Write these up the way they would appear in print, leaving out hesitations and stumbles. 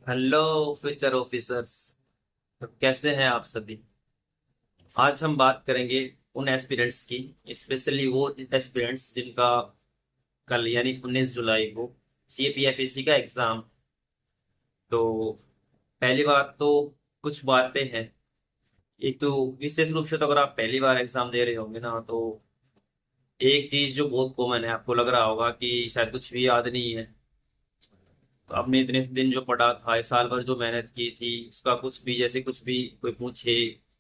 Hello future officers. तो कैसे हैं आप सभी। आज हम बात करेंगे उन एस्पिरेंट्स की, स्पेशली वो एस्पिरेंट्स जिनका कल यानी 19 जुलाई को सीपीएफएसी का एग्जाम। तो पहली बात तो कुछ बातें हैं। एक तो विशेष रूप से तो अगर आप पहली बार एग्जाम दे रहे होंगे ना, तो एक चीज जो बहुत कॉमन है, आपको लग रहा होगा कि शायद कुछ भी याद नहीं है। तो आपने इतने दिन जो पढ़ा था, इस साल भर जो मेहनत की थी, उसका कुछ भी, जैसे कुछ भी कोई पूछे,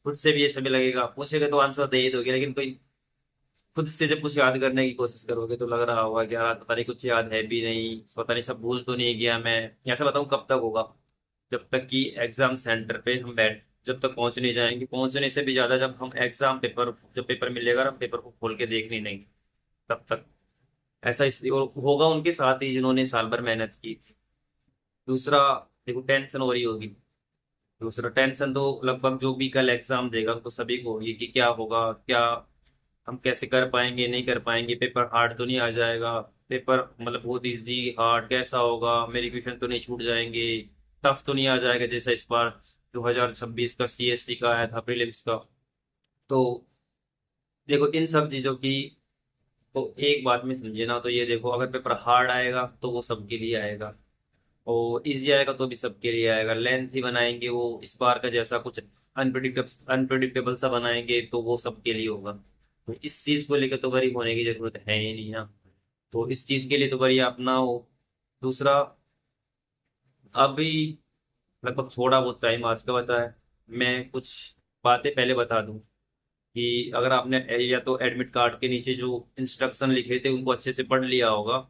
खुद से भी ऐसे भी लगेगा, पूछेगा तो आंसर दे ही दोगे, लेकिन कोई खुद से जब कुछ याद करने की कोशिश करोगे तो लग रहा होगा कि यार पता नहीं कुछ याद है भी नहीं, पता नहीं सब भूल तो नहीं गया मैं। ऐसा बताऊं कब तक होगा? जब तक कि एग्जाम सेंटर पे हम बैठ जब तक पहुंच नहीं जाएंगे, पहुंचने से भी ज्यादा जब हम एग्जाम पेपर, जब पेपर मिलेगा और हम पेपर को खोल के देख नहीं, तब तक। ऐसा इसलिए होगा उनके साथ ही जिन्होंने साल भर मेहनत की थी। दूसरा, देखो टेंशन हो रही होगी। दूसरा टेंशन तो लगभग जो भी कल एग्जाम देगा उनको सभी को होगी कि क्या होगा, क्या हम कैसे कर पाएंगे, नहीं कर पाएंगे, पेपर हार्ड तो नहीं आ जाएगा, पेपर मतलब बहुत इजी हार्ड कैसा होगा, मेरे क्वेश्चन तो नहीं छूट जाएंगे, टफ तो नहीं आ जाएगा जैसा इस बार 2026 का सीएससी का आया था प्रीलिम्स का। तो देखो इन सब चीजों की तो एक बात में समझे ना, तो ये देखो अगर पेपर हार्ड आएगा तो वो सबके लिए आएगा, और इजी आएगा तो भी सबके लिए आएगा। लेंथ ही बनाएंगे वो इस बार का जैसा कुछ अनप्रिडिक्टेबल अनप्रिडिक्टेबल सा बनाएंगे तो वो सबके लिए होगा। तो इस चीज को लेकर तो वरी होने की जरूरत है ही नहीं ना। तो इस चीज के लिए तो वरी अपना हो। दूसरा, अभी लगभग थोड़ा बहुत टाइम आज का बता है, मैं कुछ बातें पहले बता दूं कि अगर आपने या तो एडमिट कार्ड के नीचे जो इंस्ट्रक्शन लिखे थे उनको अच्छे से पढ़ लिया होगा,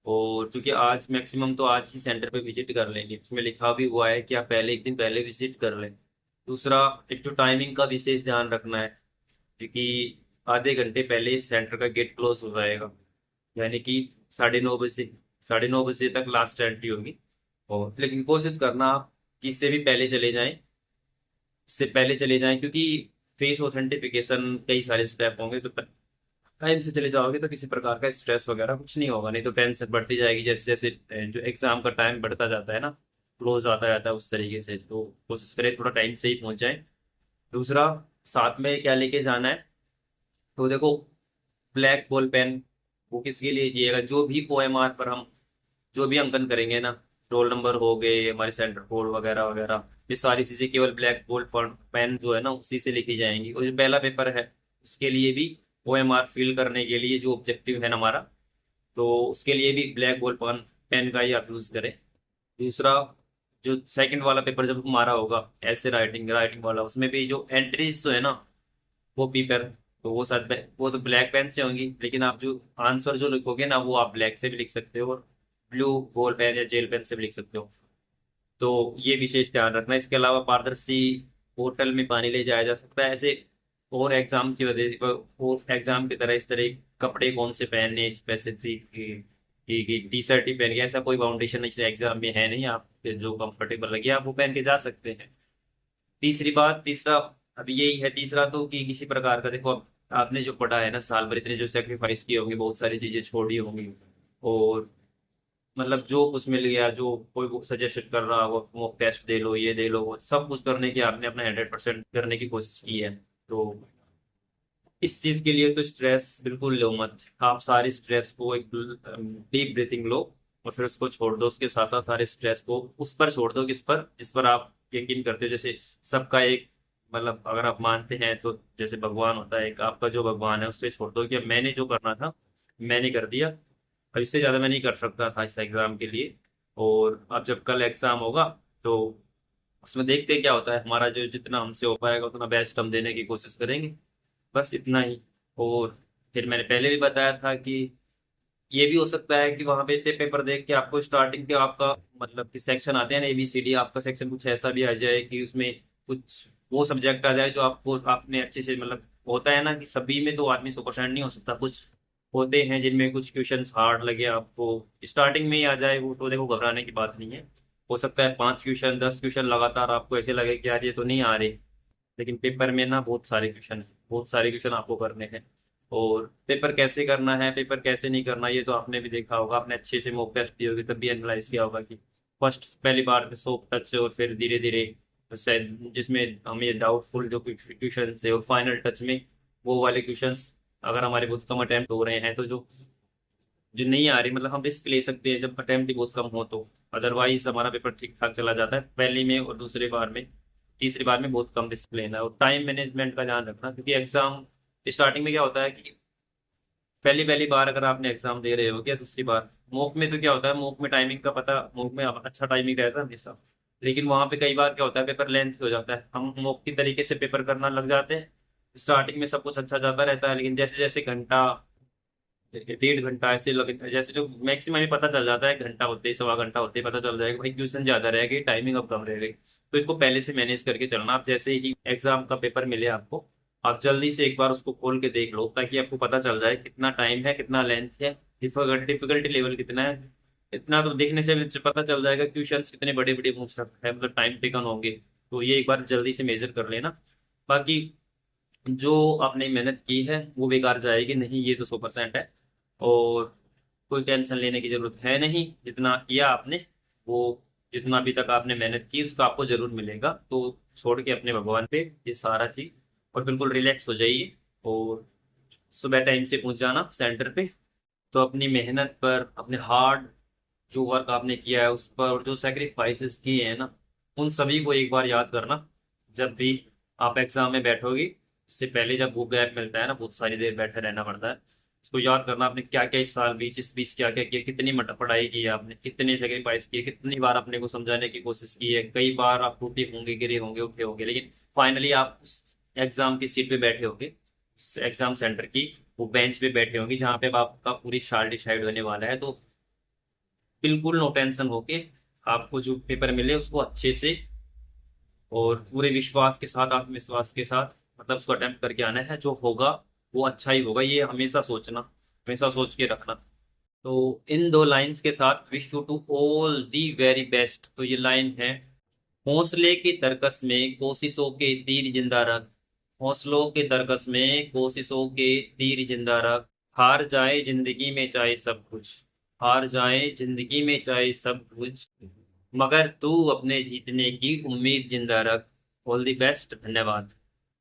और चूंकि आज मैक्सिमम तो आज ही सेंटर पे विजिट कर लेंगे, उसमें लिखा भी हुआ है कि आप पहले एक दिन पहले विजिट कर लें। दूसरा, एक तो टाइमिंग का विशेष ध्यान रखना है, क्योंकि आधे घंटे पहले सेंटर का गेट क्लोज हो जाएगा, यानी कि 9:30 9:30 तक लास्ट एंट्री होगी। और लेकिन कोशिश करना आप कि इससे भी पहले चले जाएं, इससे पहले चले जाएं, क्योंकि फेस ऑथेंटिफिकेशन कई सारे स्टेप होंगे, तो टाइम से चले जाओगे तो किसी प्रकार का स्ट्रेस वगैरह कुछ नहीं होगा, नहीं तो टेंशन बढ़ती जाएगी जैसे जैसे जो एग्जाम का टाइम बढ़ता जाता है ना, क्लोज आता जाता है उस तरीके से। तो कोशिश करें थोड़ा टाइम से ही पहुंच जाए। दूसरा, साथ में क्या लेके जाना है, तो देखो ब्लैक बॉल पेन, वो किसके लिए चाहिएगा, जो भी ओएमआर पर हम जो भी अंकन करेंगे ना, रोल नंबर हो गए, हमारे सेंटर कोड वगैरह वगैरह, ये सारी चीजें केवल ब्लैक बोल्ड पेन जो है ना उसी से लिखी जाएंगी। और जो पहला पेपर है उसके लिए भी ओएमआर फिल करने के लिए जो ऑब्जेक्टिव है ना हमारा, तो उसके लिए भी ब्लैक बोल्ड पेन का ही आप यूज करें। दूसरा, जो सेकंड वाला पेपर जब हमारा होगा ऐसे राइटिंग राइटिंग वाला, उसमें भी जो एंट्रीज जो है ना वो पेपर, तो वो साथ वो तो ब्लैक पेन से होंगी, लेकिन आप जो आंसर जो लिखोगे ना वो आप ब्लैक से भी लिख सकते हो, और ब्लू बॉल पेन या जेल पेन से भी लिख सकते हो। तो ये विशेष ध्यान रखना। इसके अलावा पारदर्शी बोतल में पानी ले जाया जा सकता है ऐसे। और एग्जाम की वजह, और एग्जाम की तरह इस तरह कपड़े कौन से पहनने स्पेसिफिक कि टी शर्ट ही पहन के, ऐसा कोई बाउंडेशन इस एग्जाम में है नहीं, आप जो कंफर्टेबल लगे आप वो पहन के जा सकते हैं। तीसरी बात, तीसरा अभी यही है, तीसरा तो कि किसी प्रकार का देखो आपने जो पढ़ा है ना साल भर, इतने जो सेक्रीफाइस किए होंगे, बहुत सारी चीजें छोड़ी होंगी, और मतलब जो कुछ मिल गया, जो कोई सजेशन कर रहा हो, मॉक टेस्ट दे लो, ये दे लो, वो सब कुछ करने की आपने अपना 100% करने की कोशिश की है। तो इस चीज के लिए तो स्ट्रेस बिल्कुल लो मत। आप सारी स्ट्रेस को एक डीप ब्रीथिंग लो, और फिर उसको छोड़ दो, उसके साथ साथ सारे स्ट्रेस को उस पर छोड़ दो जिस पर आप यकीन करते हो। जैसे सबका एक मतलब अगर आप मानते हैं तो जैसे भगवान होता है एक, आपका जो भगवान है उस पर छोड़ दो कि अब मैंने जो करना था मैंने कर दिया, अब इससे ज्यादा मैं नहीं कर सकता था इस एग्जाम के लिए। और अब जब कल एग्जाम होगा तो उसमें देखते हैं क्या होता है, हमारा जो जितना हमसे हो पाएगा उतना बेस्ट हम देने की कोशिश करेंगे। बस इतना ही। और फिर मैंने पहले भी बताया था कि ये भी हो सकता है कि वहां पे इतने पेपर देख के आपको स्टार्टिंग के आपका मतलब कि सेक्शन आते हैं ना ABCD, आपका सेक्शन कुछ ऐसा भी आ जाए कि उसमें कुछ वो सब्जेक्ट आ जाए जो आपको आपने अच्छे से मतलब, होता है ना कि सभी में तो आदमी 100% नहीं हो सकता, कुछ होते हैं जिनमें कुछ क्वेश्चंस हार्ड लगे आपको, स्टार्टिंग में ही आ जाए वो, तो देखो घबराने की बात नहीं है। हो सकता है 5 क्वेश्चन 10 क्वेश्चन लगातार आपको ऐसे लगे कि यार ये तो नहीं आ रहे, लेकिन पेपर में ना बहुत सारे क्वेश्चन आपको करने हैं। और पेपर कैसे करना है, पेपर कैसे नहीं करना, ये तो आपने भी देखा होगा, आपने अच्छे से मॉक टेस्ट दिए होगे तब भी एनालाइज किया होगा कि फर्स्ट पहली बार में सॉफ्ट टच और फिर धीरे धीरे जिसमें हमें डाउटफुल जो क्वेश्चन है और फाइनल टच में वो वाले क्वेश्चंस अगर हमारे बहुत कम अटेम्प्ट हो रहे हैं तो जो जो नहीं आ रही, मतलब हम रिस्क ले सकते हैं जब अटेम्प्ट ही बहुत कम हो तो। अदरवाइज हमारा पेपर ठीक ठाक चला जाता है पहली में, और दूसरी बार में तीसरी बार में बहुत कम रिस्क लेना है और टाइम मैनेजमेंट का ध्यान रखना, क्योंकि एग्जाम स्टार्टिंग में क्या होता है कि पहली पहली बार अगर आपने एग्जाम दे रहे हो, क्या दूसरी बार मॉक में, तो क्या होता है मॉक में टाइमिंग का पता, मॉक में अच्छा टाइमिंग रहता है हमेशा, लेकिन वहां पे कई बार क्या होता है पेपर लेंथ हो जाता है, हम मॉक की तरीके से पेपर करना लग जाते हैं। स्टार्टिंग में सब कुछ अच्छा जाता रहता है, लेकिन जैसे जैसे घंटा 1.5 घंटा ऐसे लगे, जैसे जो मैक्सिमम ही पता चल जाता है, घंटा होते ही सवा घंटा होते ही पता चल जाएगा भाई क्वेश्चन ज्यादा रह गए, टाइमिंग अब कम रह गई। तो इसको पहले से मैनेज करके चलना। आप जैसे ही एग्जाम का पेपर मिले आपको, आप जल्दी से एक बार उसको खोल के देख लो, ताकि आपको पता चल जाए कितना टाइम है, कितना लेंथ है, डिफिकल्टी लेवल कितना है। इतना तो देखने से मुझे पता चल जाएगा क्वेश्चंस कितने बड़े बड़े पूछ सकते हैं, मतलब टाइम टेकन होंगे। तो ये एक बार जल्दी से मेजर कर लेना। बाकी जो आपने मेहनत की है वो बेकार जाएगी नहीं, ये तो 100% है। और कोई टेंशन लेने की जरूरत है नहीं, जितना किया आपने वो, जितना अभी तक आपने मेहनत की उसका आपको जरूर मिलेगा। तो छोड़ के अपने भगवान पे ये सारा चीज, और बिल्कुल रिलैक्स हो जाइए। और सुबह टाइम से पहुंच जाना सेंटर पे। तो अपनी मेहनत पर, अपने हार्ड जो वर्क आपने किया है उस पर, और जो सेक्रीफाइसेस किए हैं ना, उन सभी को एक बार याद करना जब भी आप एग्जाम में बैठोगे। इससे पहले जब वो गैप मिलता है ना, बहुत सारी देर बैठे रहना पड़ता है, उसको याद करना आपने क्या क्या इस साल बीच, इस बीच क्या क्या किया, कितनी पढ़ाई की है आपने, कितने सेक्रीफाइस किए, कितनी बार अपने को समझाने की कोशिश की है, कई बार आप टूटे होंगे, गिरे होंगे, उठे होंगे, लेकिन फाइनली आप उस एग्जाम की सीट पे बैठे होंगे, उस एग्जाम सेंटर की वो बेंच पे बैठे होंगे जहाँ पे अब आपका पूरी साल डिसाइड होने वाला है। तो बिल्कुल नो टेंशन होके आपको जो पेपर मिले उसको अच्छे से और पूरे विश्वास के साथ, आत्मविश्वास के साथ, मतलब उसको अटेम्प्ट करके आना है। जो होगा वो अच्छा ही होगा, ये हमेशा सोचना, हमेशा सोच के रखना। तो इन दो लाइंस के साथ wish you to all the very best. तो ये लाइन है, हौसले की तरकस में कोशिशों के तीर जिंदा रख, हौसलों के तरकस में कोशिशों के तीर जिंदा रख, हार जाए जिंदगी में चाहे सब कुछ, हार जाए जिंदगी में चाहे सब कुछ, मगर तू अपने जीतने की उम्मीद जिंदा रख। ऑल द बेस्ट, धन्यवाद।